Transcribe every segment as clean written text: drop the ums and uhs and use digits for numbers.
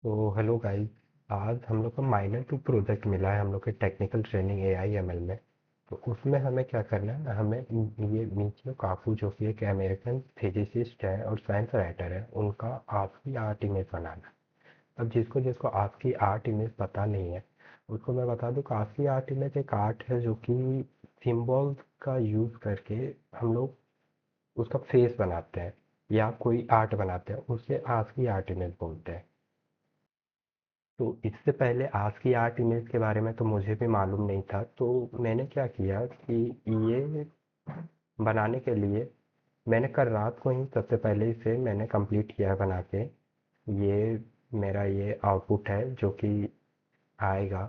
तो hello guys. आज हम लोग का माइनर टू प्रोजेक्ट मिला है हम लोग के टेक्निकल ट्रेनिंग एआई एमएल में। तो उसमें हमें क्या करना है, हमें ये मिचियो काकू जो कि एक अमेरिकन फिजिसिस्ट है और साइंस राइटर है, उनका आपकी आर्ट इमेज बनाना है। अब जिसको जिसको आपकी आर्ट इमेज पता नहीं है, उसको मैं बता दूं कि आपकी आर्ट इमेज एक आर्ट है जो कि सिम्बॉल्स का यूज़ करके हम लोग उसका फेस बनाते हैं या कोई आर्ट बनाते हैं, उसे आपकी आर्ट इमेज बोलते हैं। तो इससे पहले आज की आर्ट इमेज के बारे में तो मुझे भी मालूम नहीं था, तो मैंने क्या किया कि ये बनाने के लिए मैंने कल रात को ही सबसे पहले इसे मैंने कंप्लीट किया है बना के। ये मेरा ये आउटपुट है जो कि आएगा।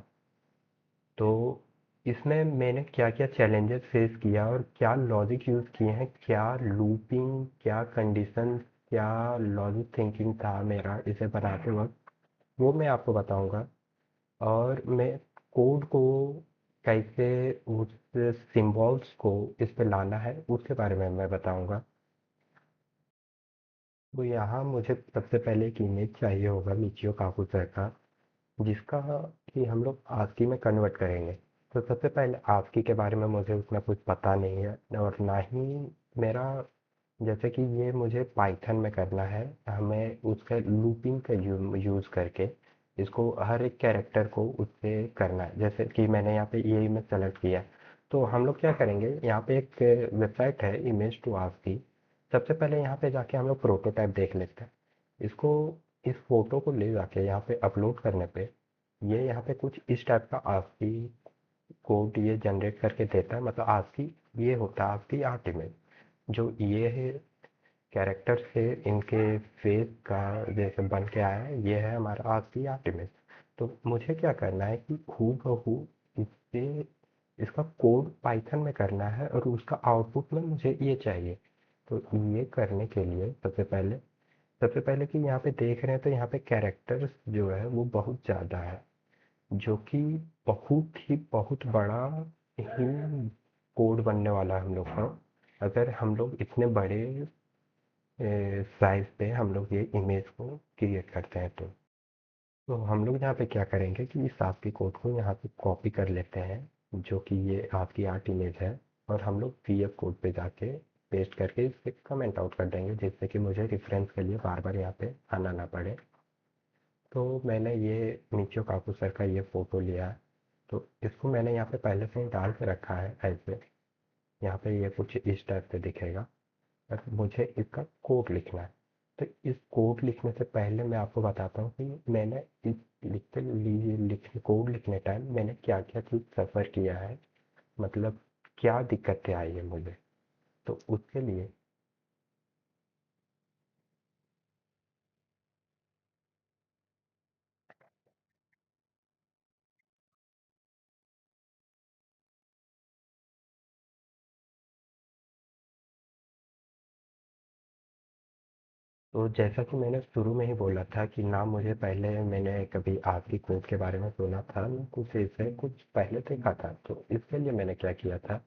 तो इसमें मैंने क्या क्या चैलेंजेस फेस किया और क्या लॉजिक यूज़ किए हैं, क्या लूपिंग, क्या कंडीशन, क्या लॉजिक थिंकिंग था मेरा इसे बनाते वक्त, वो मैं आपको बताऊंगा। और मैं कोड को कैसे, उस सिंबल्स को इस पे लाना है उसके बारे में मैं बताऊंगा। तो यहाँ मुझे सबसे पहले एक इमेज चाहिए होगा मिचियो काकू सर का, जिसका कि हम लोग आस्की में कन्वर्ट करेंगे। तो सबसे पहले आस्की के बारे में मुझे उतना कुछ पता नहीं है, और ना ही मेरा, जैसे कि ये मुझे पाइथन में करना है, हमें उसका लूपिंग का यूज़ करके इसको हर एक कैरेक्टर को उससे करना है। जैसे कि मैंने यहाँ पे ये इमेज सेलेक्ट किया है, तो हम लोग क्या करेंगे, यहाँ पे एक वेबसाइट है इमेज टू आस्की। सबसे पहले यहाँ पे जाके हम लोग प्रोटोटाइप देख लेते हैं इसको। इस फोटो को ले जाके यहाँ पे अपलोड करने पे ये यहाँ पे कुछ इस टाइप का आस्की कोड ये जनरेट करके देता है। मतलब आस्की ये होता है आपकी आर्ट इमेज, जो ये है कैरेक्टर से इनके फेस का जैसे बन के आया है, ये है हमारा आस्की आर्ट इमेज। तो मुझे क्या करना है कि हूबहू इससे इसका कोड पाइथन में करना है और उसका आउटपुट में मुझे ये चाहिए। तो ये करने के लिए सबसे पहले कि यहाँ पे देख रहे हैं तो यहाँ पे कैरेक्टर्स जो है वो बहुत ज़्यादा है, जो कि बहुत बड़ा ही कोड बनने वाला है हम लोग का, अगर हम लोग इतने बड़े साइज पे हम लोग ये इमेज को क्रिएट करते हैं। तो हम लोग यहाँ पे क्या करेंगे कि इस आपके कोड को यहाँ पे कॉपी कर लेते हैं, जो कि ये आपकी आर्ट इमेज है, और हम लोग पीएफ कोड पे जाके पेस्ट करके इस पे कमेंट आउट कर देंगे, जिससे कि मुझे रेफरेंस के लिए बार बार यहाँ पे आना ना पड़े। तो मैंने ये मिचियो काकू सर का ये फ़ोटो लिया है, तो इसको मैंने यहाँ पे पहले से ही डाल के रखा है ऐसे। यहाँ पे ये कुछ इस टाइप से दिखेगा, बस मुझे इसका कोड लिखना है। तो इस कोड लिखने से पहले मैं आपको बताता हूँ कि मैंने इस कोड लिखने टाइम मैंने क्या क्या चीज़ सफ़र किया है, मतलब क्या दिक्कतें आई है मुझे। तो उसके लिए तो जैसा कि मैंने शुरू में ही बोला था कि ना मुझे पहले मैंने कभी आपकी कोड के बारे में सुना था, ना कुछ इसे कुछ पहले देखा था। तो इसके लिए मैंने क्या किया था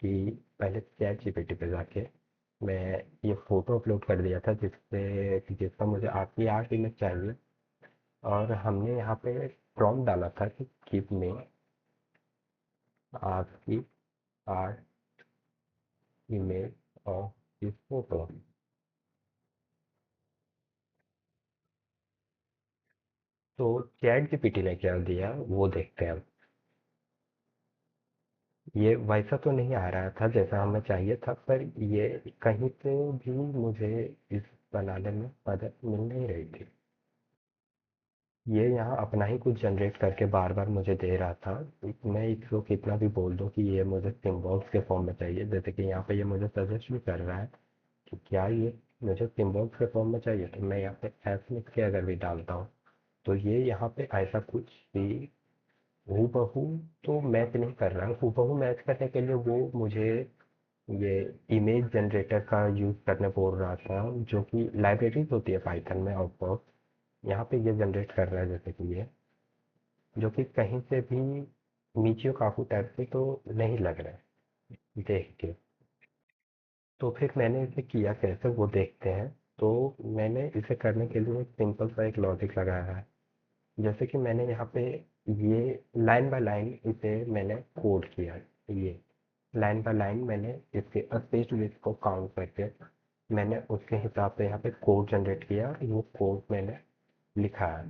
कि पहले चैट जीपीटी पे जाके मैं ये फ़ोटो अपलोड कर दिया था, जिसका मुझे आपकी आर्ट इमेज चाहिए। और हमने यहाँ पे प्रॉम्प्ट डाला था कि गिव मी आपकी art image of this photo. तो चैट जीपीटी ने क्या दिया वो देखते हैं। ये वैसा तो नहीं आ रहा था जैसा हमें चाहिए था, पर ये कहीं से भी मुझे इस बनाने में मदद मिल नहीं रही थी। ये यहाँ अपना ही कुछ जनरेट करके बार बार मुझे दे रहा था। मैं इसको कितना भी बोल दूँ कि ये मुझे सिम्बॉल्स के फॉर्म में चाहिए, जैसे कि यहाँ पे ये मुझे सजेस्ट भी कर रहा है कि क्या ये मुझे सिम्बॉल्स के फॉर्म में चाहिए। तो मैं यहाँ पे एस लिख के अगर भी डालता हूँ, तो ये यहाँ पे ऐसा कुछ भी हूबहू तो मैच नहीं कर रहा है। हूबहू मैच करने के लिए वो मुझे ये इमेज जनरेटर का यूज़ करने बोल रहा था, जो कि लाइब्रेरीज होती है पाइथन में आउटबॉक्स। यहाँ पे ये जनरेट कर रहा है जैसे कि ये, जो कि कहीं से भी मिचियो काकू टाइप से तो नहीं लग रहा है देख के। तो फिर मैंने इसे किया कैसे वो देखते हैं। तो मैंने इसे करने के लिए एक सिंपल सा एक लॉजिक लगाया है। जैसे कि मैंने यहाँ पे ये लाइन बाय लाइन इसे मैंने कोड किया। ये लाइन बाय लाइन मैंने इसके स्पेस विड्थ को काउंट करके मैंने उसके हिसाब से यहाँ पे कोड जनरेट किया, वो कोड मैंने लिखा है।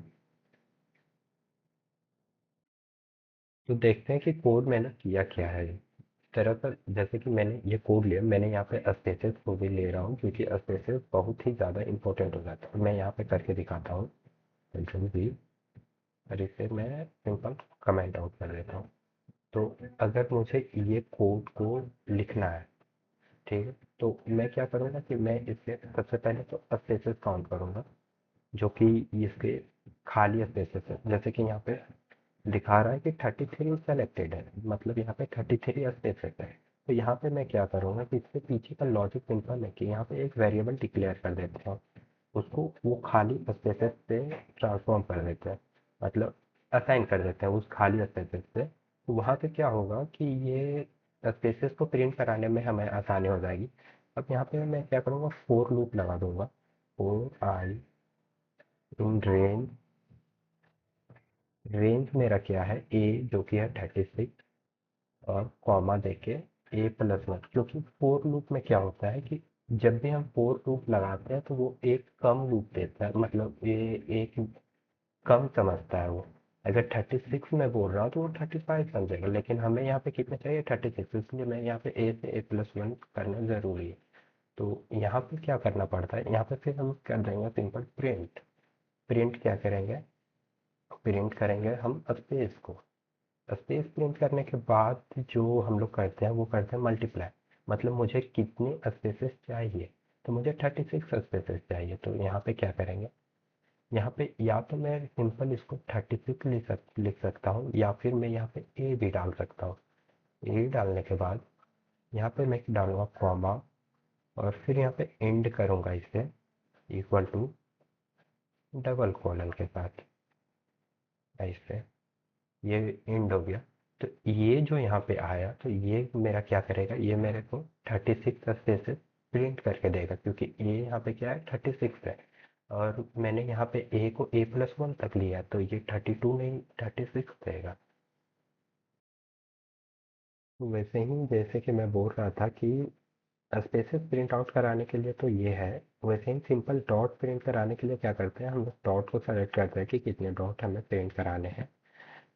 तो देखते हैं कि कोड मैंने किया क्या है। दरअसल जैसे कि मैंने ये कोड लिया, मैंने यहाँ पे स्पेसेस को भी ले रहा हूँ क्योंकि स्पेसेस बहुत ही ज़्यादा इंपॉर्टेंट हो जाता है। मैं यहाँ पे करके दिखाता हूँ, कंट्रोल वी, और इसे मैं सिंपल कमेंट आउट कर देता हूँ। तो अगर मुझे ये कोड को लिखना है, ठीक है, तो मैं क्या करूँगा कि मैं इससे सबसे पहले तो स्पेसेस काउंट करूँगा, जो कि इसके खाली स्पेसेस है। जैसे कि यहाँ पे दिखा रहा है कि 33 सेलेक्टेड है, मतलब यहाँ पे 33 स्पेसेस है। तो यहाँ पे मैं क्या करूँगा कि इसके पीछे का लॉजिक सिंपल है कि यहाँ पे एक वेरिएबल डिक्लेयर कर देते हैं, उसको वो खाली स्पेसेस से ट्रांसफॉर्म कर देते हैं, मतलब असाइन कर देते हैं उस खाली स्पेसेस से। तो वहाँ पे क्या होगा कि ये स्पेसेस को प्रिंट कराने में हमें आसानी हो जाएगी। अब यहाँ पे मैं क्या करूँगा, फोर लूप लगा दूंगा, four I in range, range मेरा क्या है ए, जो कि है 36, और कॉमा देके A+1, क्योंकि फोर लूप में क्या होता है कि जब भी हम फोर लूप लगाते हैं तो वो एक कम लूप देता है, मतलब ये एक कम समझता है वो। अगर 36 में बोल रहा हूँ तो वो 35 समझेगा, लेकिन हमें यहाँ पे कितने चाहिए, 36, इसलिए मैं यहाँ पे ए से A+1 करना ज़रूरी है। तो यहाँ पे क्या करना पड़ता है, यहाँ पे फिर हम कर देंगे सिंपल प्रिंट। प्रिंट क्या करेंगे, प्रिंट करेंगे हम स्पेस को। स्पेस प्रिंट करने के बाद जो हम लोग करते हैं वो करते हैं मल्टीप्लाई, मतलब मुझे कितने स्पेसेस चाहिए। तो मुझे 36 स्पेसेस चाहिए, तो यहाँ पे क्या करेंगे, यहाँ पे या तो मैं सिंपल इसको 36 लिख सकता हूँ, या फिर मैं यहाँ पे ए भी डाल सकता हूँ। ए डालने के बाद यहाँ पे मैं डालूंगा कॉमा, और फिर यहाँ पे एंड करूँगा इसे इक्वल टू डबल कॉलन के साथ, ऐसे ये एंड हो गया। तो ये जो यहाँ पे आया, तो ये मेरा क्या करेगा, ये मेरे को 36 स्पेसेस प्रिंट करके देगा, क्योंकि ए यहाँ पे क्या है, 36 है, और मैंने यहाँ पे ए को A+1 तक लिया, तो ये 32 नहीं 36 देगा। वैसे ही जैसे कि मैं बोल रहा था कि स्पेसेस प्रिंट आउट कराने के लिए तो ये है, वैसे ही सिंपल डॉट प्रिंट कराने के लिए क्या करते हैं, हम लोग डॉट को सेलेक्ट करते हैं कि कितने डॉट हमें प्रिंट कराने हैं,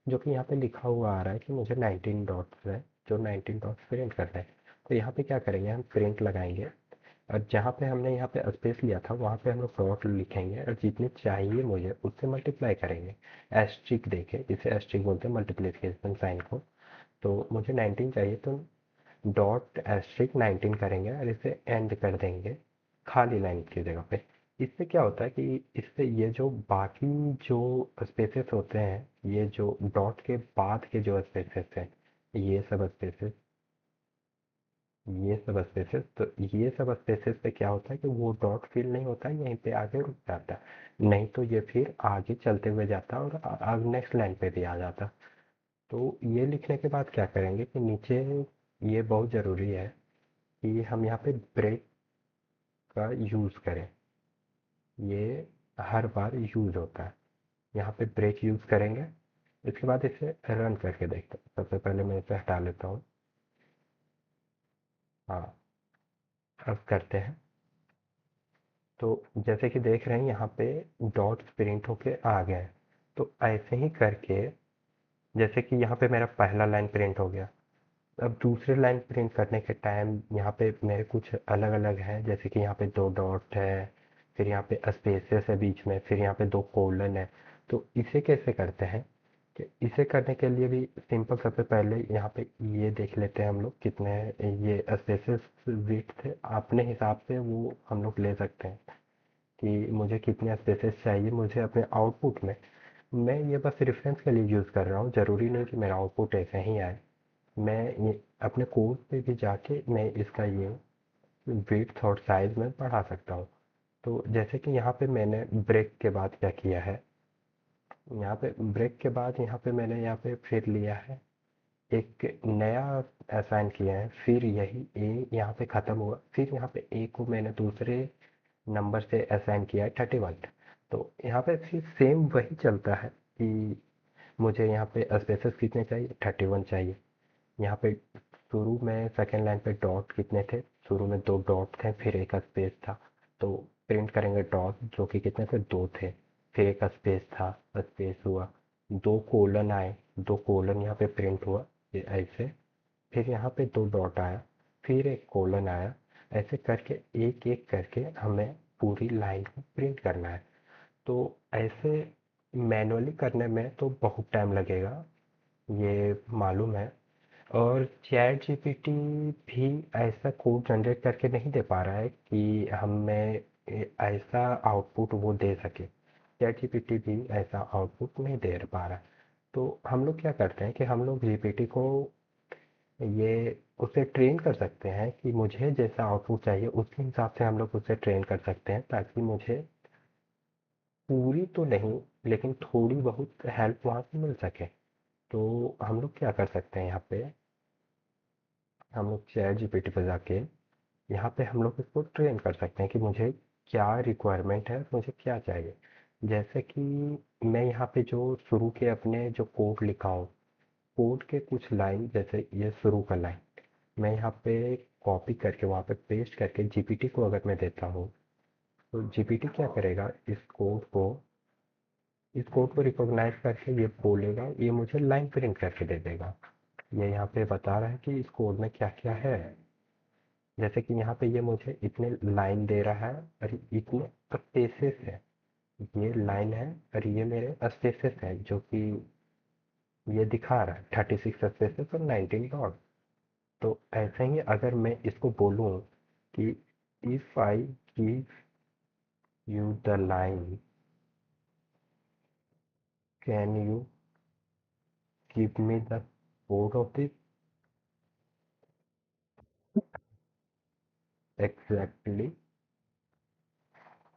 जो कि यहाँ पे लिखा हुआ आ रहा है कि मुझे 19 डॉट्स है, जो 19 डॉट्स प्रिंट करना है। तो यहाँ पे क्या करेंगे, हम प्रिंट लगाएंगे, और जहाँ पे हमने यहाँ पे स्पेस लिया था वहाँ पे हम लोग डॉट लिखेंगे, और जितने चाहिए मुझे उससे मल्टीप्लाई करेंगे, एस्ट्रिक देके, इसे एस्ट्रिक बोलते हैं मल्टीप्लिकेशन साइन को। तो मुझे 19 चाहिए, तो डॉट एस्ट्रिक 19 करेंगे और इसे एंड कर देंगे खाली लाइन की जगह पे। इससे क्या होता है कि इससे ये जो बाकी जो स्पेसेस होते हैं, ये जो डॉट के बाद के जो स्पेसेस हैं, ये सब स्पेसेस, ये सब स्पेसेस, तो ये सब स्पेसेस पे क्या होता है कि वो डॉट फिल नहीं होता है, यहीं पे आगे रुक जाता है, नहीं तो ये फिर आगे चलते हुए जाता है और नेक्स्ट लाइन पे भी आ जाता। तो ये लिखने के बाद क्या करेंगे कि नीचे, ये बहुत ज़रूरी है कि हम यहाँ पे ब्रेक का यूज़ करें, ये हर बार यूज़ होता है। यहाँ पे ब्रेक यूज़ करेंगे, इसके बाद इसे रन करके देखते हैं। सबसे पहले मैं इसे हटा लेता हूँ। हाँ, अब करते हैं। तो जैसे कि देख रहे हैं यहाँ पे डॉट्स प्रिंट होके आ गए हैं। तो ऐसे ही करके, जैसे कि यहाँ पे मेरा पहला लाइन प्रिंट हो गया, अब दूसरे लाइन प्रिंट करने के टाइम यहाँ पे मेरे कुछ अलग अलग है, जैसे कि यहाँ पे दो डॉट है, फिर यहाँ पे स्पेसेस है बीच में, फिर यहाँ पे दो कोलन है। तो इसे कैसे करते हैं, कि इसे करने के लिए भी सिंपल, सबसे पहले यहाँ पे ये देख लेते हैं हम लोग कितने हैं, ये स्पेसेस विड्थ थे अपने हिसाब से वो हम लोग ले सकते हैं कि मुझे कितने स्पेसेस चाहिए मुझे अपने आउटपुट में। मैं ये बस रेफरेंस के लिए यूज़ कर रहा हूँ, ज़रूरी नहीं कि मेरा आउटपुट ऐसे ही आए। मैं ये अपने कोड पे भी जाके मैं इसका ये विड्थ और साइज में बढ़ा सकता हूँ। तो जैसे कि यहाँ पे मैंने ब्रेक के बाद क्या किया है, यहाँ पे ब्रेक के बाद यहाँ पे मैंने यहाँ पे फिर लिया है एक नया असाइन किया है, फिर यही ए यहाँ पे ख़त्म हुआ, फिर यहाँ पे ए को मैंने दूसरे नंबर से असाइन किया है 31। तो यहाँ पे फिर सेम वही चलता है, कि मुझे यहाँ पे स्पेसेस कितने चाहिए, 31 चाहिए। यहाँ पे शुरू में सेकेंड लाइन पे डॉट कितने थे, शुरू में 2 डॉट थे, फिर एक स्पेस था। तो प्रिंट करेंगे डॉट, जो कि कितने थे, 2 थे, फिर एक स्पेस था, स्पेस हुआ, 2 कोलन आए, 2 कोलन यहाँ पे प्रिंट हुआ, ये ऐसे। फिर यहाँ पे 2 डॉट आया, फिर एक कोलन आया। ऐसे करके एक एक करके हमें पूरी लाइन को प्रिंट करना है। तो ऐसे मैनुअली करने में तो बहुत टाइम लगेगा, ये मालूम है। और चैट जीपीटी भी ऐसा कोड जनरेट करके नहीं दे पा रहा है कि हमें ऐसा आउटपुट वो दे सके। चैट जीपीटी भी ऐसा आउटपुट नहीं दे पा रहा है। तो हम लोग क्या करते हैं कि हम लोग जीपीटी को ये उसे ट्रेन कर सकते हैं कि मुझे जैसा आउटपुट चाहिए उसके हिसाब से हम लोग उसे ट्रेन कर सकते हैं, ताकि मुझे पूरी तो नहीं लेकिन थोड़ी बहुत हेल्प वहाँ से मिल सके। तो हम लोग क्या कर सकते हैं, यहाँ पे हम लोग चैट जीपीटी पर जाके यहाँ पे हम लोग इसको ट्रेन कर सकते हैं कि मुझे क्या रिक्वायरमेंट है, मुझे क्या चाहिए। जैसे कि मैं यहाँ पे जो शुरू के अपने जो कोड लिखा हूँ, कोड के कुछ लाइन, जैसे ये शुरू का लाइन मैं यहाँ पे कॉपी करके वहाँ पे पेस्ट करके जीपीटी को अगर मैं देता हूँ, तो जीपीटी क्या करेगा, इस कोड को रिकॉग्नाइज करके ये बोलेगा, ये मुझे लाइन प्रिंट करके दे देगा। ये यहाँ पे बता रहा है कि इस कोड में क्या क्या है। जैसे कि यहाँ पे ये मुझे इतने लाइन दे रहा है और इतने स्पेसेस है, ये लाइन है और ये मेरे स्पेसेस है, जो कि ये दिखा रहा है 36 स्पेसेस और 19 डॉट। तो ऐसे ही अगर मैं इसको बोलूँ कि if I give you the line, can you give me the code of this, exactly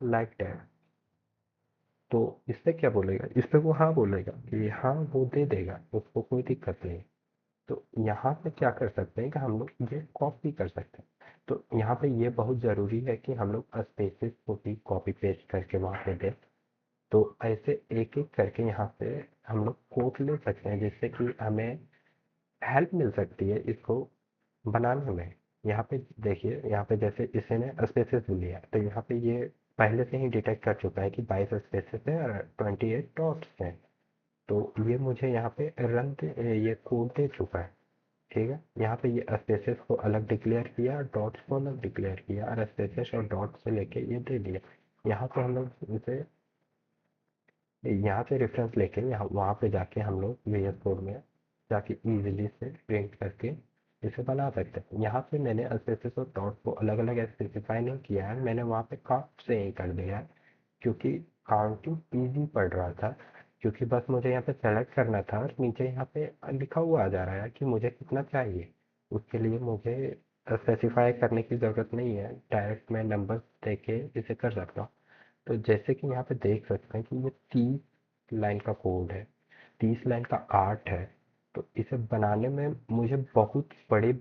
like that. तो इस पे क्या बोलेगा, इस पे वो हाँ बोलेगा कि हाँ वो दे देगा, उसको कोई दिक्कत नहीं। तो यहाँ पे क्या कर सकते हैं कि हम लोग ये कॉपी कर सकते हैं। तो यहाँ पे ये बहुत ज़रूरी है कि हम लोग स्पेसेस को भी कॉपी पेस्ट करके वहाँ पे दें। तो ऐसे एक एक करके यहाँ पे हम लोग कोड ले सकते हैं, जिससे कि हमें हेल्प मिल सकती है इसको बनाने में। यहाँ पे देखिए, यहाँ पे जैसे इसे ने स्पेसेस लिया, तो यहाँ पे ये पहले से ही डिटेक्ट कर चुका है कि 22 स्पेसेस है और 28 डॉट्स हैं। तो ये मुझे यहाँ पे ये कोड दे चुका है। ठीक है, यहाँ पे ये स्पेसेस को अलग डिक्लेयर किया, डॉट्स को अलग डिक्लेयर किया, और स्पेसेस और डॉट से लेके ये दे दिया। यहाँ पे हम लोग इसे यहाँ से रेफरेंस लेके यहाँ वहाँ पे जाके हम लोग VS कोड में जाके इजीली से प्रिंट करके इसे बना सकते हैं। यहाँ पे मैंने स्पेसेस और डॉट को अलग अलग स्पेसिफाई नहीं किया है, मैंने वहाँ पे काउंट से ही कर दिया है, क्योंकि काउंटिंग ईजी पड़ रहा था। क्योंकि बस मुझे यहाँ पे सेलेक्ट करना था और नीचे यहाँ पे लिखा हुआ आ जा रहा है कि मुझे कितना चाहिए। उसके लिए मुझे स्पेसिफाई करने की ज़रूरत नहीं है, डायरेक्ट मैं नंबर दे के इसे कर सकता हूँ। तो जैसे कि यहाँ पे देख सकते हैं कि ये 30 लाइन का कोड है, 30 लाइन का आर्ट है। तो इसे बनाने में मुझे बहुत बड़े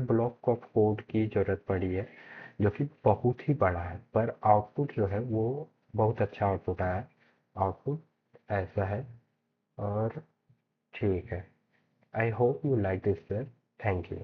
ब्लॉक ऑफ कोड की ज़रूरत पड़ी है, जो कि बहुत ही बड़ा है, पर आउटपुट जो है वो बहुत अच्छा आउटपुट आया है। आउटपुट ऐसा है। और ठीक है, I hope you like this sir, thank you.